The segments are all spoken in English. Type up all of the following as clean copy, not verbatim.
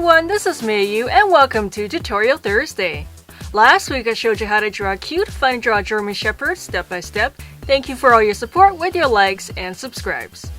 everyone, this is Mei Yu and welcome to Tutorial Thursday. Last week I showed you how to draw a cute, Fun2draw German Shepherd step by step. Thank you for all your support with your likes and subscribes.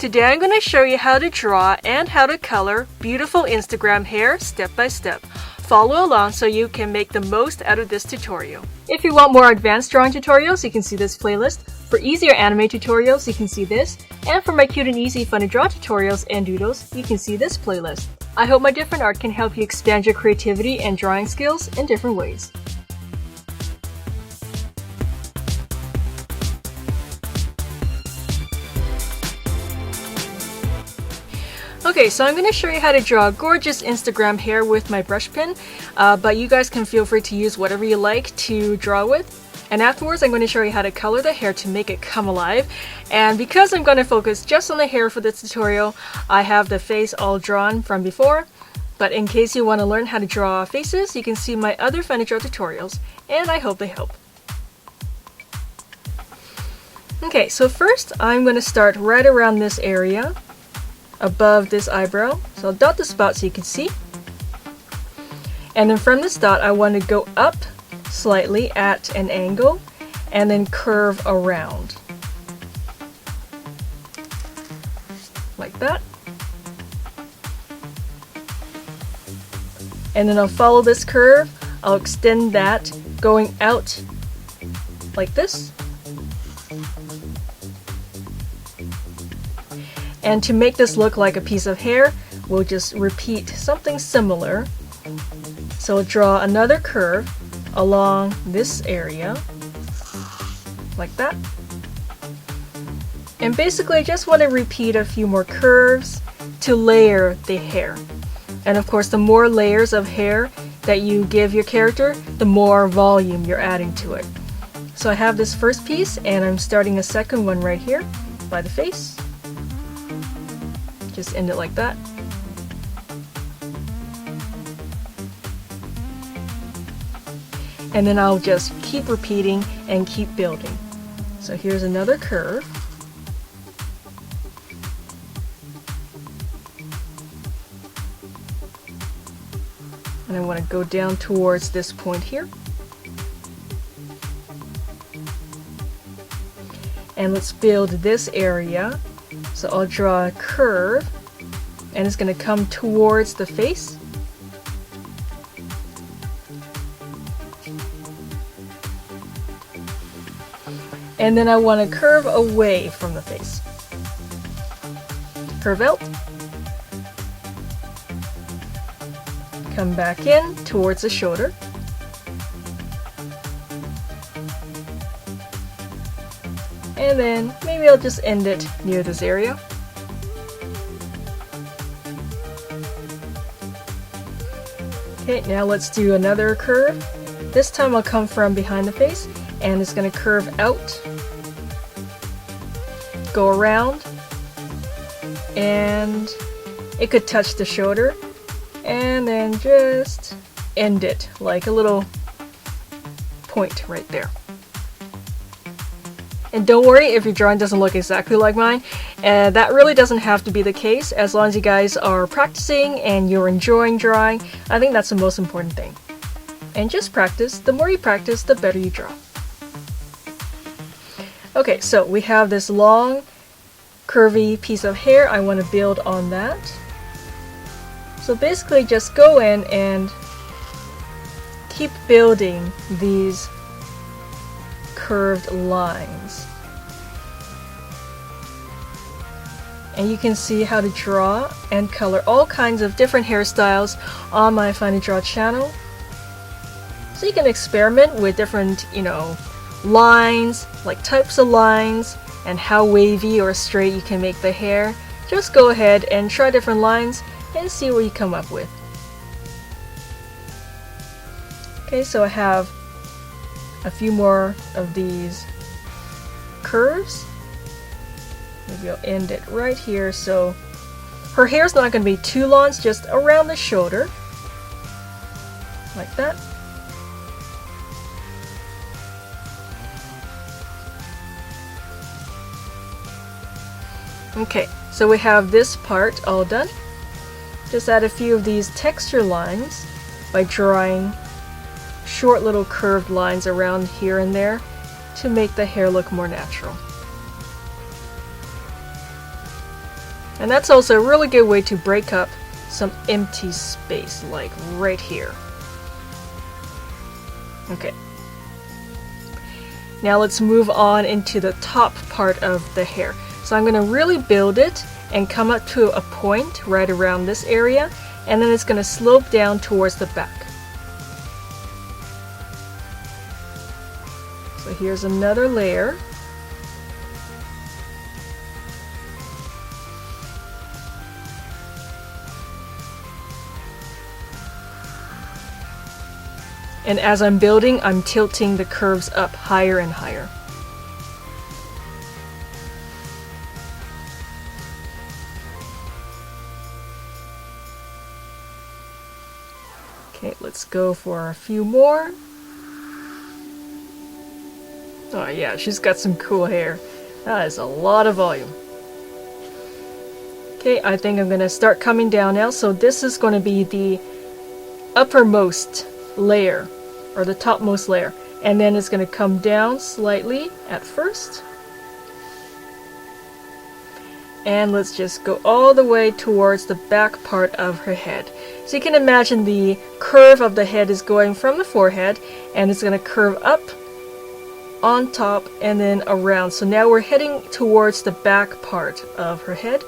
Today I'm going to show you how to draw and how to color beautiful Instagram hair step by step. Follow along so you can make the most out of this tutorial. If you want more advanced drawing tutorials, you can see this playlist. For easier anime tutorials, you can see this. And for my cute and easy Fun2draw tutorials and doodles, you can see this playlist. I hope my different art can help you expand your creativity and drawing skills in different ways. Okay, so I'm going to show you how to draw gorgeous Instagram hair with my brush pen, but you guys can feel free to use whatever you like to draw with. And afterwards, I'm going to show you how to color the hair to make it come alive. And because I'm going to focus just on the hair for this tutorial, I have the face all drawn from before. But in case you want to learn how to draw faces, you can see my other Fun2draw tutorials, and I hope they help. Okay, so first I'm going to start right around this area, above this eyebrow. So I'll dot the spot so you can see. And then from this dot, I want to go up slightly at an angle and then curve around like that, and then I'll follow this curve. I'll extend that going out like this, and to make this look like a piece of hair, we'll just repeat something similar. So we'll draw another curve along this area like that, and basically I just want to repeat a few more curves to layer the hair. And of course, the more layers of hair that you give your character, the more volume you're adding to it. So I have this first piece and I'm starting a second one right here by the face. Just end it like that. And then I'll just keep repeating and keep building. So here's another curve. And I want to go down towards this point here. And let's build this area. So I'll draw a curve, and it's going to come towards the face. And then I want to curve away from the face. Curve out. Come back in towards the shoulder. And then maybe I'll just end it near this area. Okay, now let's do another curve. This time I'll come from behind the face, and it's going to curve out, go around, and it could touch the shoulder, and then just end it like a little point right there. And don't worry if your drawing doesn't look exactly like mine. That really doesn't have to be the case. As long as you guys are practicing and you're enjoying drawing, I think that's the most important thing. And just practice. The more you practice, the better you draw. Okay, so we have this long, curvy piece of hair. I want to build on that. So basically just go in and keep building these curved lines. And you can see how to draw and color all kinds of different hairstyles on my Fun2draw channel. So you can experiment with different, lines, like types of lines, and how wavy or straight you can make the hair. Just go ahead and try different lines and see what you come up with. Okay, so I have a few more of these curves. Maybe I'll end it right here. So her hair's not going to be too long, it's just around the shoulder, like that. Okay, so we have this part all done. just add a few of these texture lines by drawing short little curved lines around here and there to make the hair look more natural. And that's also a really good way to break up some empty space, like right here. Okay. Now let's move on into the top part of the hair. So I'm going to really build it and come up to a point right around this area, and then it's going to slope down towards the back. So here's another layer. And as I'm building, I'm tilting the curves up higher and higher. Okay, let's go for a few more. Oh yeah, she's got some cool hair. That is a lot of volume. Okay, I think I'm gonna start coming down now. So this is going to be the uppermost layer, or the topmost layer, and then it's going to come down slightly at first, and let's just go all the way towards the back part of her head. So you can imagine the curve of the head is going from the forehead, and it's going to curve up on top and then around. So now we're heading towards the back part of her head.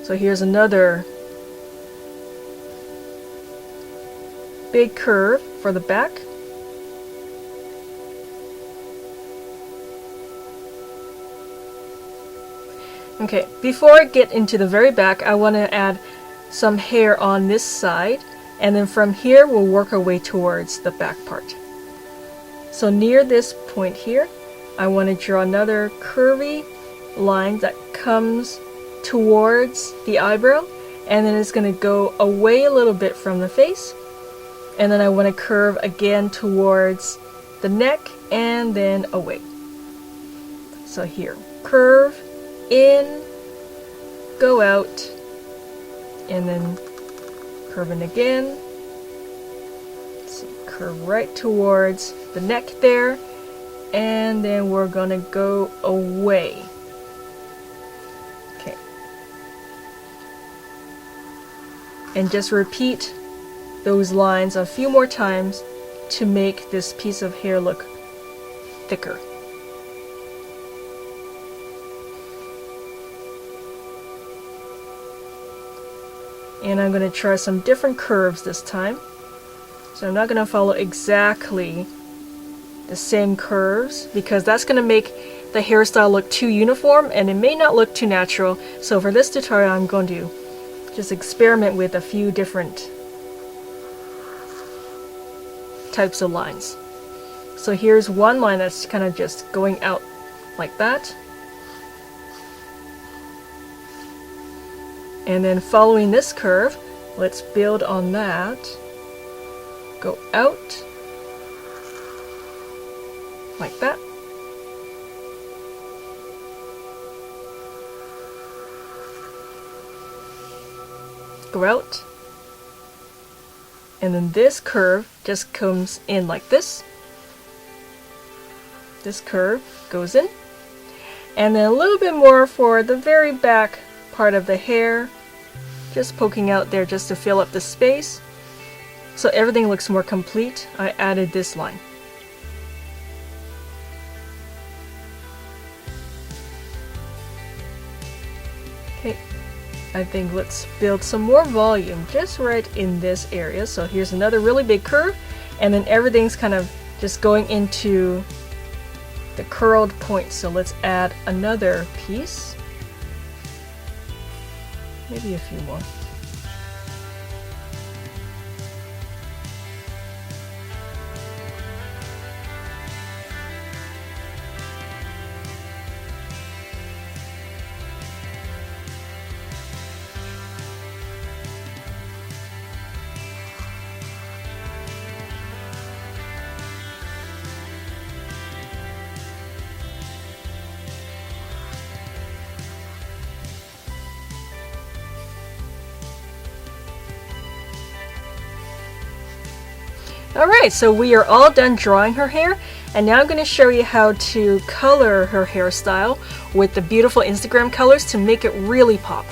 So here's another big curve for the back. Okay, before I get into the very back, I want to add some hair on this side, and then from here we'll work our way towards the back part. So near this point here, I want to draw another curvy line that comes towards the eyebrow, and then it's going to go away a little bit from the face, and then I want to curve again towards the neck and then away. So here, curve in, go out, and then curve in again. So curve right towards the neck there, and then we're going to go away. And just repeat those lines a few more times to make this piece of hair look thicker. And I'm going to try some different curves this time. So I'm not going to follow exactly the same curves, because that's going to make the hairstyle look too uniform and it may not look too natural. So for this tutorial, I'm going to just experiment with a few different types of lines. So here's one line that's kind of just going out like that. And then following this curve, let's build on that. Go out like that. Go out, and then this curve just comes in like this. This curve goes in, and then a little bit more for the very back part of the hair, just poking out there just to fill up the space. So everything looks more complete. I added this line. Okay. I think let's build some more volume just right in this area. So here's another really big curve, and then everything's kind of just going into the curled point. So let's add another piece, maybe a few more. Alright, so we are all done drawing her hair, and now I'm going to show you how to color her hairstyle with the beautiful Instagram colors to make it really pop.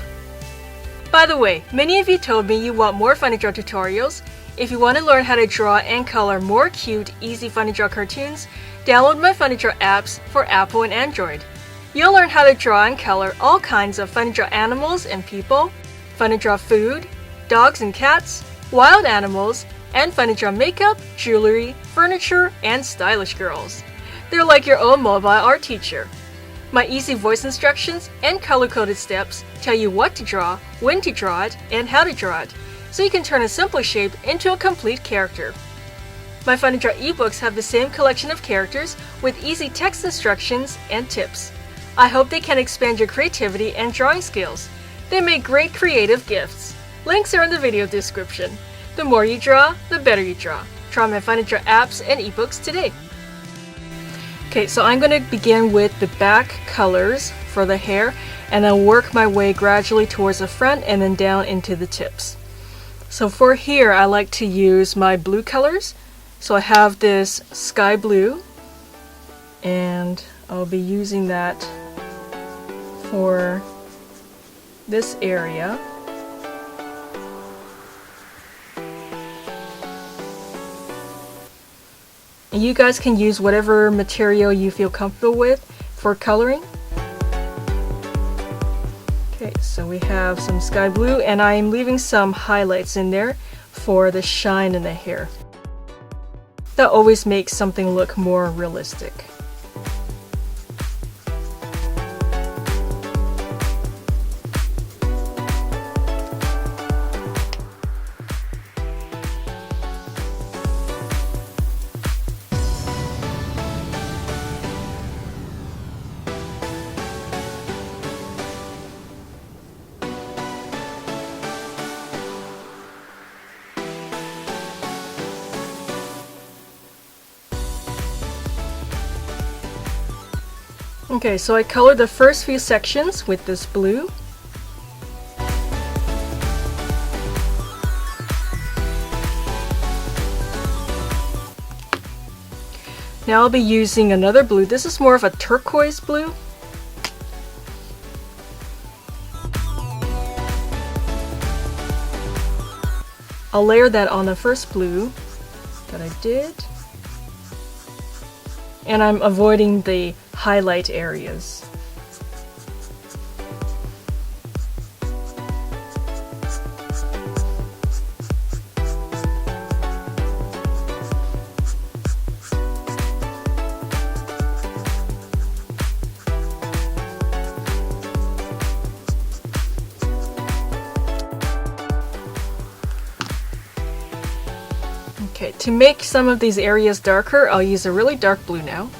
By the way, many of you told me you want more Fun2draw tutorials. If you want to learn how to draw and color more cute, easy Fun2draw cartoons, download my Fun2draw apps for Apple and Android. You'll learn how to draw and color all kinds of Fun2draw animals and people, Fun2draw food, dogs and cats, wild animals, and Fun2draw makeup, jewelry, furniture, and stylish girls. They're like your own mobile art teacher. My easy voice instructions and color-coded steps tell you what to draw, when to draw it, and how to draw it, so you can turn a simple shape into a complete character. My Fun2draw eBooks have the same collection of characters with easy text instructions and tips. I hope they can expand your creativity and drawing skills. They make great creative gifts. Links are in the video description. The more you draw, the better you draw. Try my Fun2draw apps and ebooks today. Okay, so I'm going to begin with the back colors for the hair and then work my way gradually towards the front and then down into the tips. So for here, I like to use my blue colors. So I have this sky blue and I'll be using that for this area. And you guys can use whatever material you feel comfortable with for coloring. Okay, so we have some sky blue and I'm leaving some highlights in there for the shine in the hair. That always makes something look more realistic. Okay, so I colored the first few sections with this blue. Now I'll be using another blue. This is more of a turquoise blue. I'll layer that on the first blue that I did. And I'm avoiding the highlight areas. Okay, to make some of these areas darker, I'll use a really dark blue now.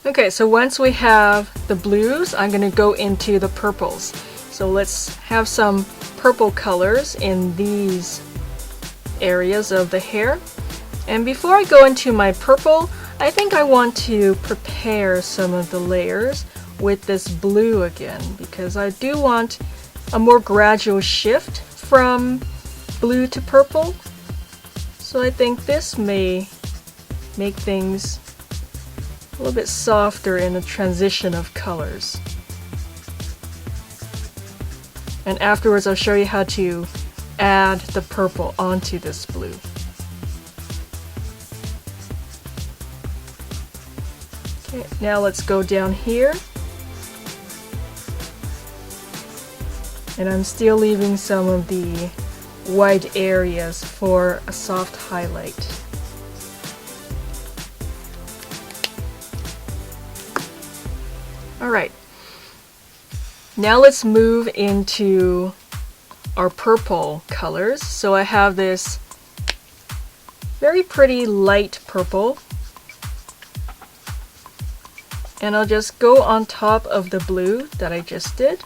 Okay, so once we have the blues, I'm going to go into the purples. So let's have some purple colors in these areas of the hair. And before I go into my purple, I think I want to prepare some of the layers with this blue again, because I do want a more gradual shift from blue to purple. So I think this may make things a little bit softer in the transition of colors. And afterwards I'll show you how to add the purple onto this blue. Okay, now let's go down here. And I'm still leaving some of the wide areas for a soft highlight. Alright, now let's move into our purple colors. So I have this very pretty light purple, and I'll just go on top of the blue that I just did.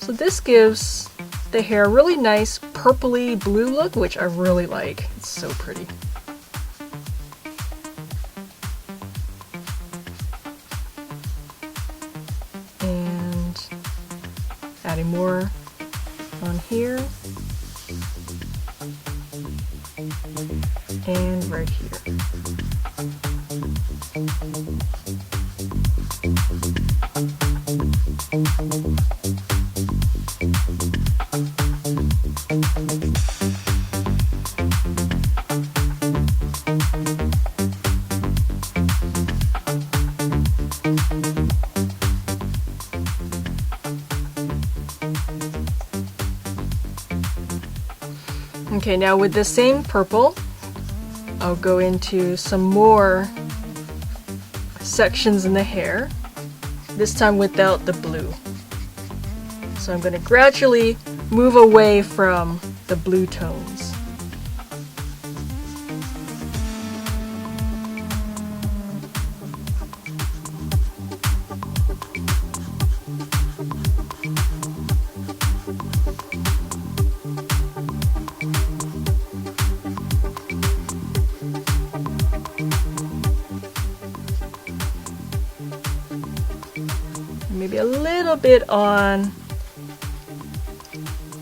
So this gives the hair a really nice purpley blue look, which I really like. It's so pretty. And adding more on here and right here. Okay, now with the same purple, I'll go into some more sections in the hair, this time without the blue. So I'm going to gradually move away from the blue tones. Maybe a little bit on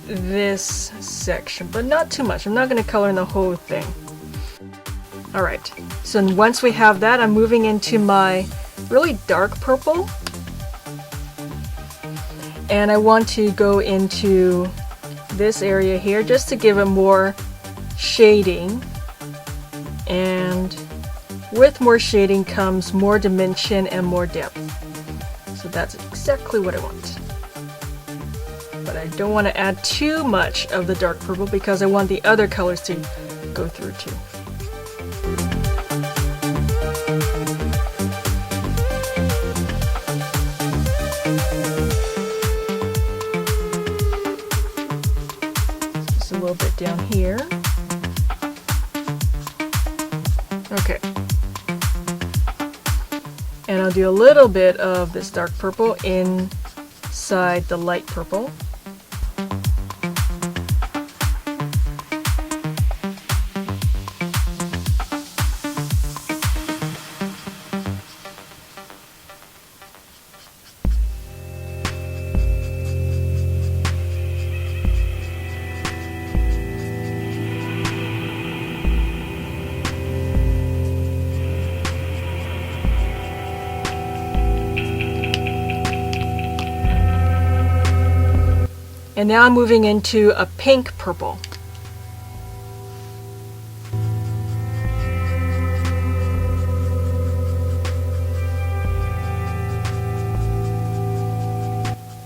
this section, but not too much. I'm not going to color in the whole thing. Alright, so once we have that, I'm moving into my really dark purple. And I want to go into this area here just to give it more shading. And with more shading comes more dimension and more depth. So that's exactly what I want. But I don't want to add too much of the dark purple because I want the other colors to go through too. Just a little bit down here. Okay. And I'll do a little bit of this dark purple inside the light purple. And now I'm moving into a pink purple.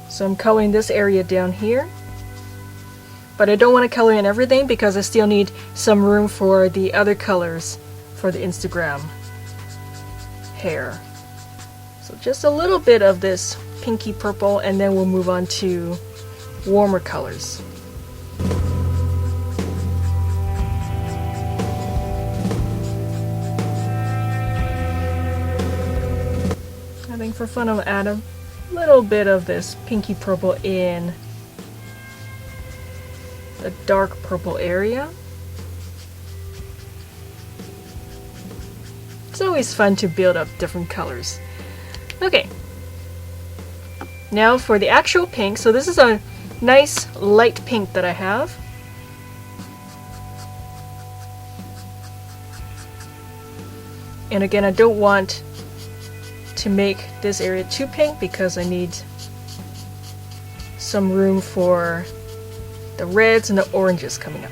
So I'm coloring this area down here. But I don't want to color in everything because I still need some room for the other colors for the Instagram hair. So just a little bit of this pinky purple, and then we'll move on to warmer colors. I think for fun I'll add a little bit of this pinky purple in the dark purple area. It's always fun to build up different colors. Okay, now for the actual pink. So this is a nice light pink that I have. And again, I don't want to make this area too pink because I need some room for the reds and the oranges coming up.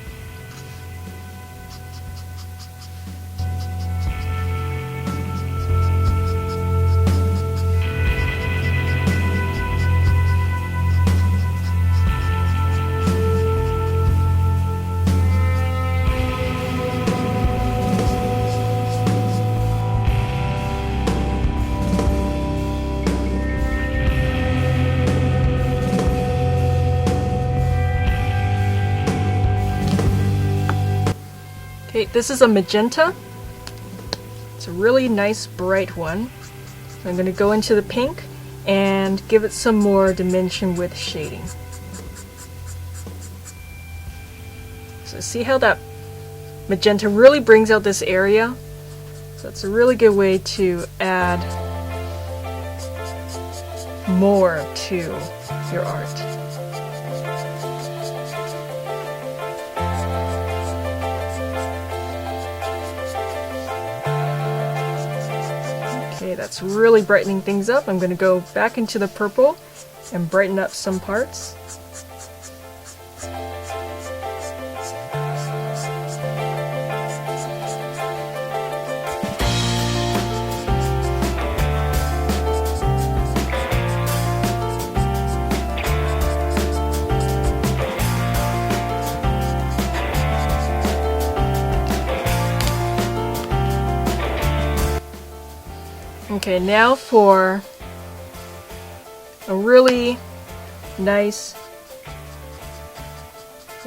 Okay, this is a magenta. It's a really nice bright one. So I'm going to go into the pink and give it some more dimension with shading. So see how that magenta really brings out this area? So it's a really good way to add more to your art. Okay, that's really brightening things up. I'm going to go back into the purple and brighten up some parts. Okay, now for a really nice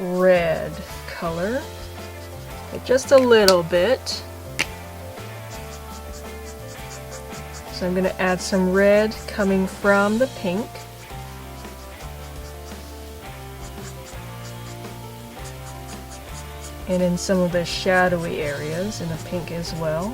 red color, just a little bit. So I'm going to add some red coming from the pink. And in some of the shadowy areas in the pink as well.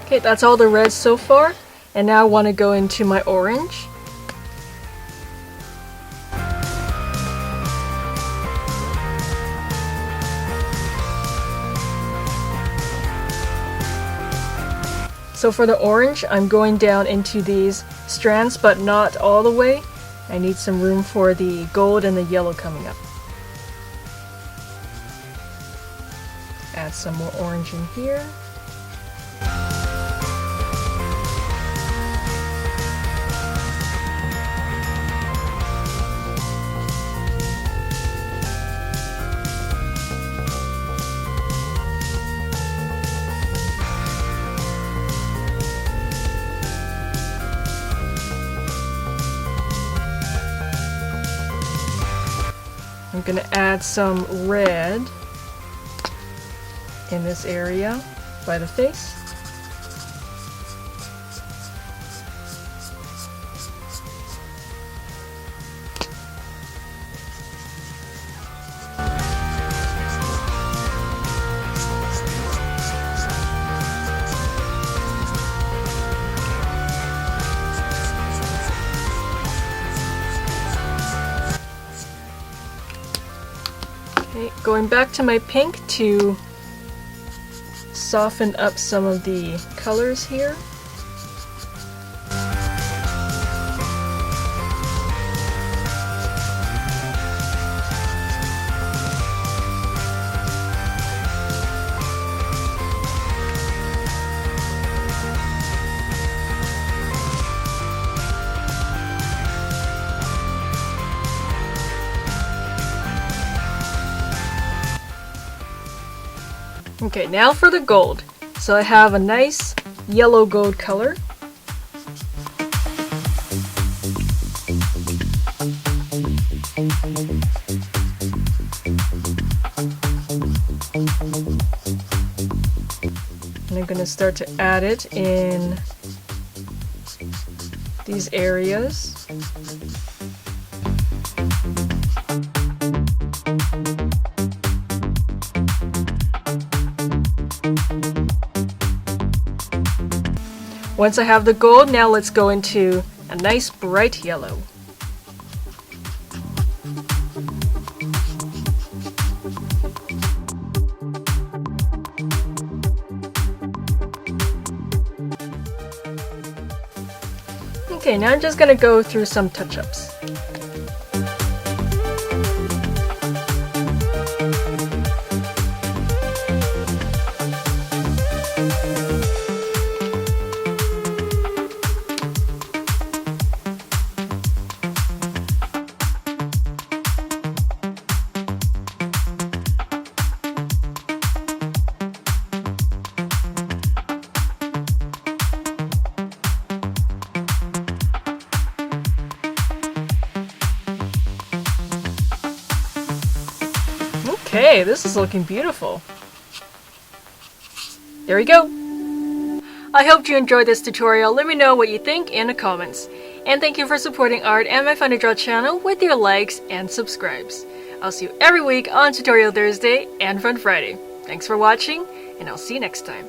Okay, that's all the reds so far, and now I want to go into my orange. So for the orange, I'm going down into these strands, but not all the way. I need some room for the gold and the yellow coming up. Add some more orange in here. I'm going to add some red in this area by the face. Okay, going back to my pink to soften up some of the colors here. Okay, now for the gold. So I have a nice yellow gold color. And I'm going to start to add it in these areas. Once I have the gold, now let's go into a nice bright yellow. Okay, now I'm just gonna go through some touch-ups. Okay, this is looking beautiful. There we go. I hope you enjoyed this tutorial. Let me know what you think in the comments. And thank you for supporting art and my Fun2draw channel with your likes and subscribes. I'll see you every week on Tutorial Thursday and Fun Friday. Thanks for watching, and I'll see you next time.